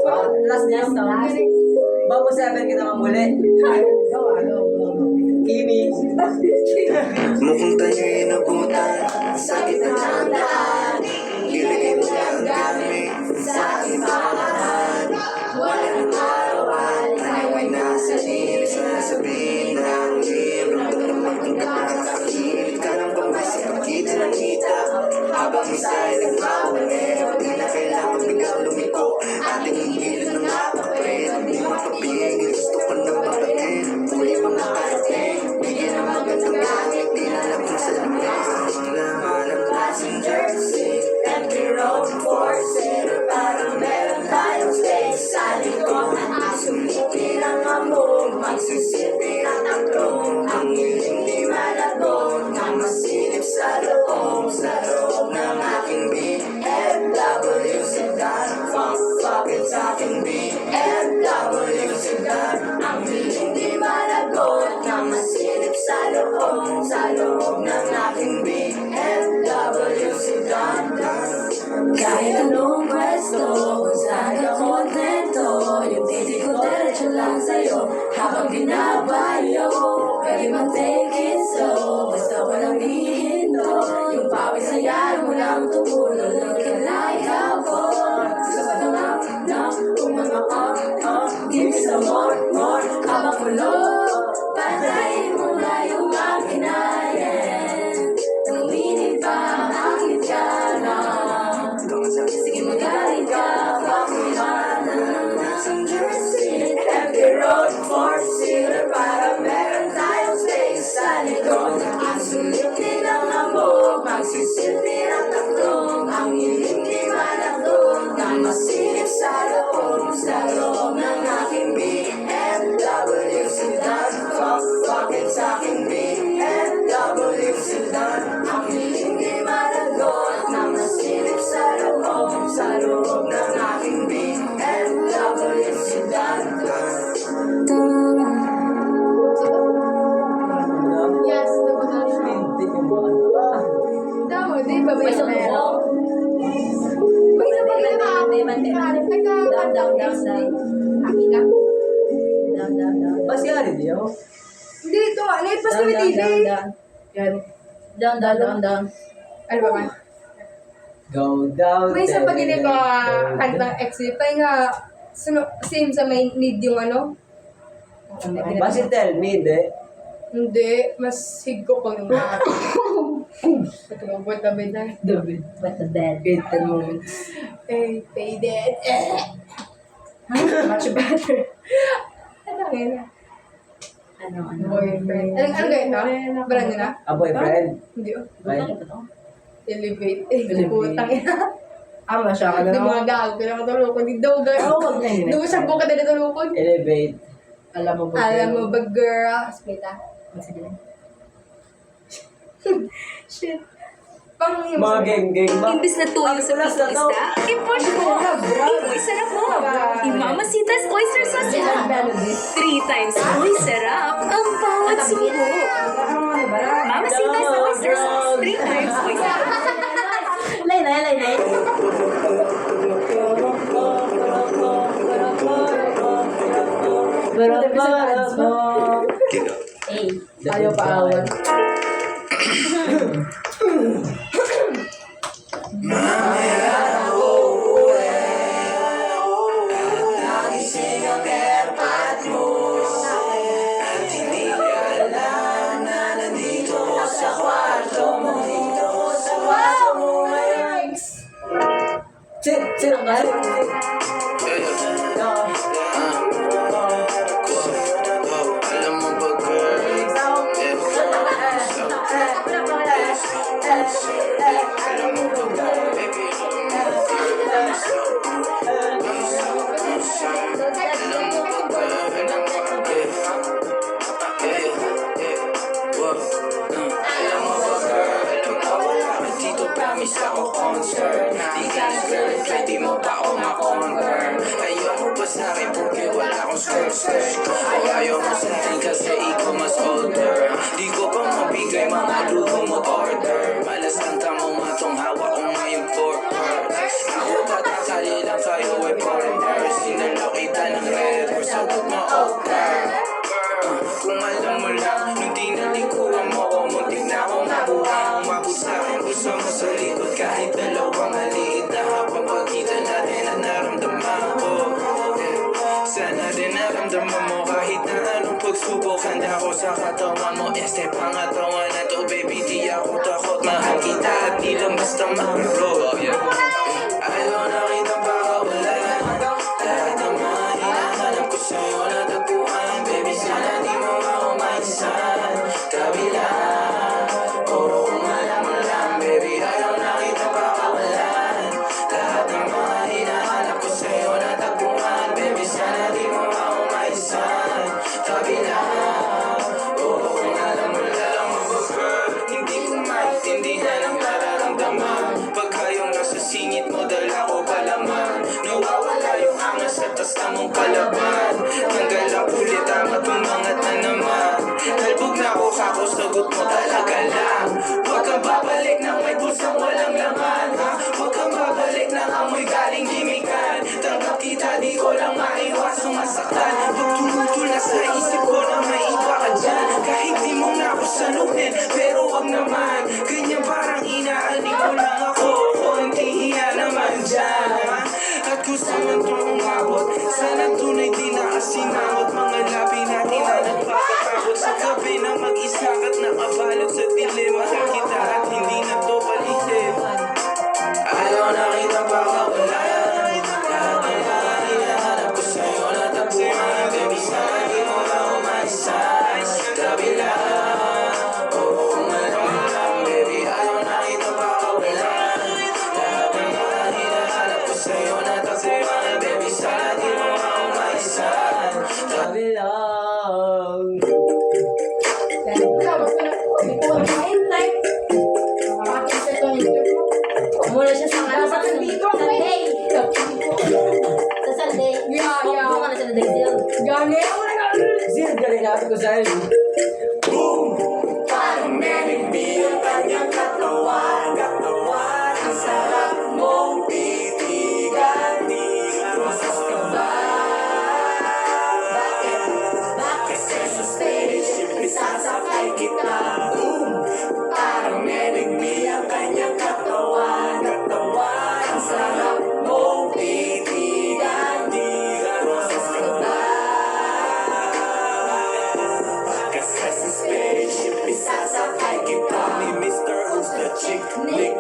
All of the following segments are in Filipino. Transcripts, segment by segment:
Last niya. Bago 7 kita mamuli. Kimi. Mukhang tayo'y nabutan sa gitna ng daan. Ilagay mo lang gamit sa aking pangalan. Wala nang arawan, tayo ay nasa linis. Nasabihin ng libro, magdamaging ka nakakakilit ka ng pangmasik, makita ng kita. Habang isa ay nagmamalero, di na kailangan biglang lumiko. Ating hihilid ng napapit, di mapapigil, gusto ko ng babagin. Muli mga karating, bigyan ng magandang gamit, di na lang kung sa lamig. Ang laman ng passenger seat, empty road for sale. Parang meron tayong space sa likod at asulitin ang amog. Magsisilbi ng taklong, ang hiling di malabog. Nang masilip sa loob ng aking BMW sedan. Bakit sa aking BMW sedan? Ang hiling di malagot na masilip sa loob ng aking BMW sedan. Kahit anong pwesto, kung saan ka kontento, yung titik ko diretso lang sa'yo habang binabayo. Pwede mang take it slow, basta walang hihinto. Yung pawis na yan, walang tumulong. Looking like a boy. Gusto ko na give me some more. Habang kulo, patayin mo na yung makina. Tuminin pa ang akit ka na. Sige magaling ka, pakuliwanan. Passenger seat, empty road for sale. Para meron tayong space sa likod. Ang sulitin ang ambog, magsisilbi ng taklong. Ang hiling di malagod, na masilip sa loob ng aking BMW sedan. Bakit sa aking BMW sedan? Ang hiling di malagod, na masilip sa loob ng aking BMW sedan. Yes, Hindi yung mga ano ba? Damo, di ba? May sumubok. Pasyari niyo. Hindi, ito. Naipas kami TV. Yan. Down. Ano ba man? Go down. May isa pa gini ko kantang exit. Tayo nga, same sa may need yung ano? Basi tell me, de. Hindi, mas higko ko yung mga. Patulog, what the bed na? David. What the bad. Great moments. Pay dead. Much better. Ano ngayon? Ano? Boyfriend. Ano ganito? Brand nyo na? A boyfriend. Hindi oh. Ay, Elevate. Elevate. Putang ina. Ama siya ka Hindi na. mga gago. Kailangan tulukon. Hindi daw Oo, wag na yun. Hindi mo siya buka na tulukon. elevate. Alam mo ba? Alam mo ba, girl? Split ah. Sige lang. Shit. Pang yung Mga gang ba? Imbis na tuyo sa Ang tulas na pitong to. isda, i-push mo. Imoy sarap mo. Imamasitas oyster sauce yan. 3 times muy sarap ang bawat subo. Mamasitas oyster sauce, 3 times oyster sauce. Lay. Ayaw pa awan. Nagising ang airpot mo at hindi ka alam na nandito sa kwarto mo. Chill ka. Alam mo ba, girl? Alam mo ba, baby? Alam mo ba, girl? Dito promise ako concert. Di ka na girl, kahit di mo pa ako ma-confirm. Ayoko pa sa'kin porque wala akong skirt. Ayaw mo sa akin kasi ikaw mas older. Di ko pa mabigay mga luho mo order. Malas ang tamo matong hawak ko ngayong for her. Ako patatali lang sa'yo ay foreigners. basta mag-roll. Ayaw na kitang pakawalan. Lahat ng mga hinahanap ko sa'yo natagpuan. Baby, sana di mo ako maisan. Kabila, oo, kung alam mo lang. Baby, ayaw na kitang pakawalan. Lahat ng mga hinahanap ko sa'yo natagpuan. Baby, sana di mo ako maisan. Kabila, oo, kung alam mo lang. Hindi ko maintindihan ang nararamdaman. Pagka yung nasa singit mo, dala ko palaman. Nawawala yung angas at tas tamong kalaban. Tanggal ang ulit ang matumangat na naman. Halbog na ako kako, sagot mo talaga lang. Huwag kang babalik nang may pusang walang laman, ha? Huwag kang babalik nang amoy galing gimikan. Tanggap kita, di ko lang maiwasang masaktan. Pag tumutol na sa isip ko na may iba ka dyan. Kahit di mo na ako saluhin, pero wag naman. Ganyan parang inaaling mo lang ako. Konti hiya naman dyan, ha? At kung saan ito umabot, sana tunay din na asinamot. Mga labi natin na nagpapakabot sa gabi na mag-isa at nakabalot sa dilim. Mahal kita at hindi na to palihim. Ayaw na kita pakawalan. Lahat ng mga hinahanap ko sa'yo natagpuan. Baby, sana di mo ako maisan. Kabila, oo, kung alam mo lang. Baby, ayaw na kita pakawalan. Lahat ng mga hinahanap ko sa'yo natagpuan. Baby, sana di mo ako maisan. Sabi lang. Ikaw, basta na. Hindi ko alam. Ayun, type. Nakakita ito ang interview mo. Muna siya sa ano sa Dito ako Sunday. Sa Sunday. Yeah. Kung ano sa Sunday sila. Gani ako na Zir, galing natin ko sa'yo. Parang menigbi ang kanyang katawan. Katawan, ang sarap mong titigan. Rosas ka ba? Kasi sa stage, isasakay kita. Parang menigbi ang kanyang katawan. Katawan, ang sarap mong titigan. Rosas ka ba? Kasi sa spaceship, isasakay kita. Ni Mr. Who's the Chick Nick.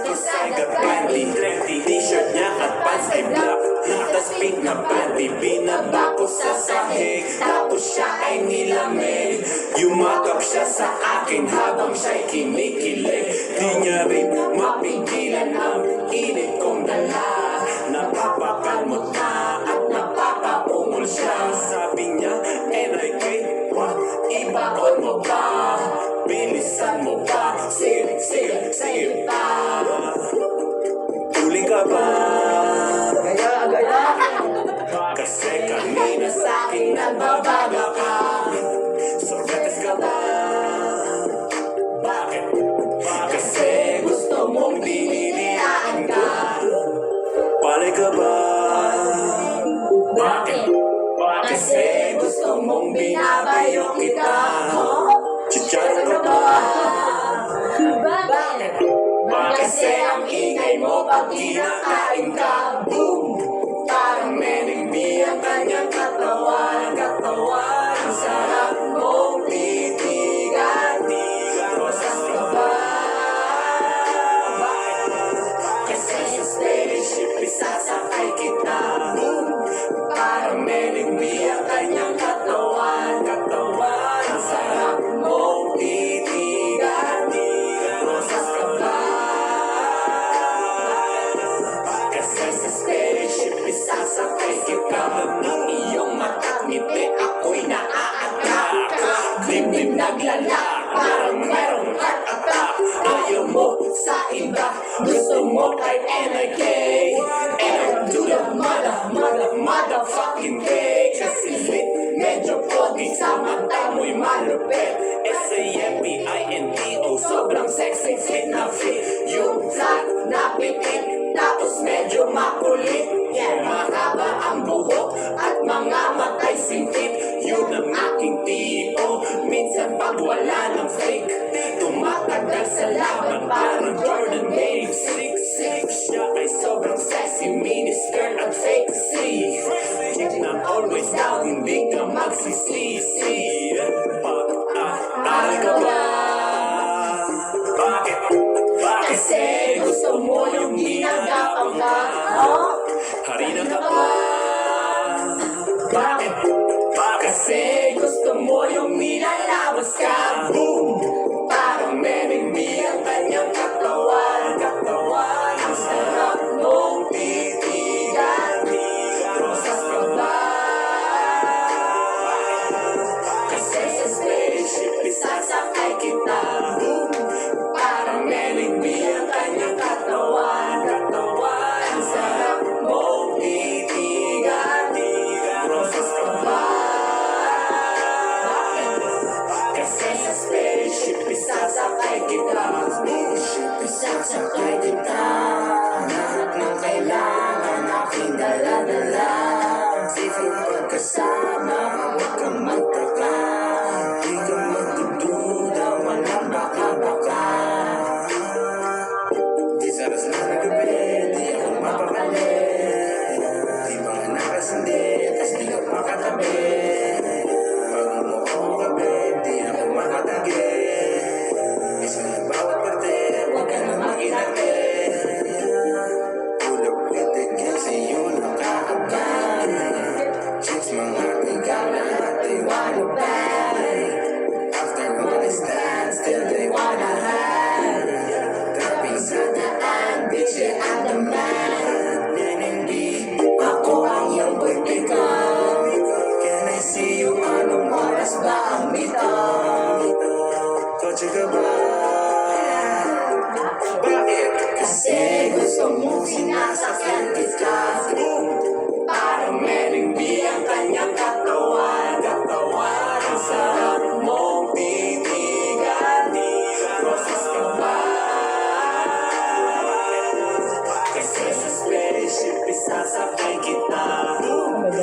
Kasay ka brandy, trendy t-shirt niya at pants ay black. Tas pink na panty, binaba ko sa sahig. Tapos siya ay nilamig. Yumakap siya sa akin habang siya'y kinikilig. Di niya rin mapigilan ang init kong dala. Napapakalmot na at napapaumol siya. Sabi niya, NIK, what? Ibaon mo ba? Bilisan mo ba? Sige, sige, sige pa. Tuling ka ba? Gaya. Kasi kanina sa'kin nagbabaga ka. Sorbetes ka ba? Bakit? Kasi gusto mong dinidiyaan ka. Palay ka ba? Bakit? Kasi gusto mong binabayo kita. Chicharo ka ba? Bakit? Kasi ang ingay mo pag kinakain ka. Boom! Parang menigbi ang kanyang katawan. Katawan, ang sarap mong titigan. Rosas ka ba? Kasi sa spaceship, isasakay kita. Boom! Parang menigbi ang kanyang katawan. Katawan, ang sarap mong titigan. Rosas ka ba? Kasi sa spaceship, isasakay kita. Ng iyong mata't ngiti, ako'y naa-attract. Dibdib naglala, parang merong heart attack. Ayaw mo sa iba, gusto mo kay NIK. And to the motherfucking cake. Kasi lit, medyo pogi sa mata mo'y malupit. SAMPINTO, sobrang sexy, fit na fit. Yung flat na pitik, tapos medyo makulit. Yeah, mahaba ang buhok at mga matay singkit. Yun ang aking tipo. Minsan pag wala ng fake, tumatagal sa laban parang Jordan Game 6'6". Siya ay sobrang sexy, miniskirt at fake C. Not always down, hindi ka magsisisi. Pag Nandiyan ka ba? Bakit? Kasi gusto mong sinasakyan kita.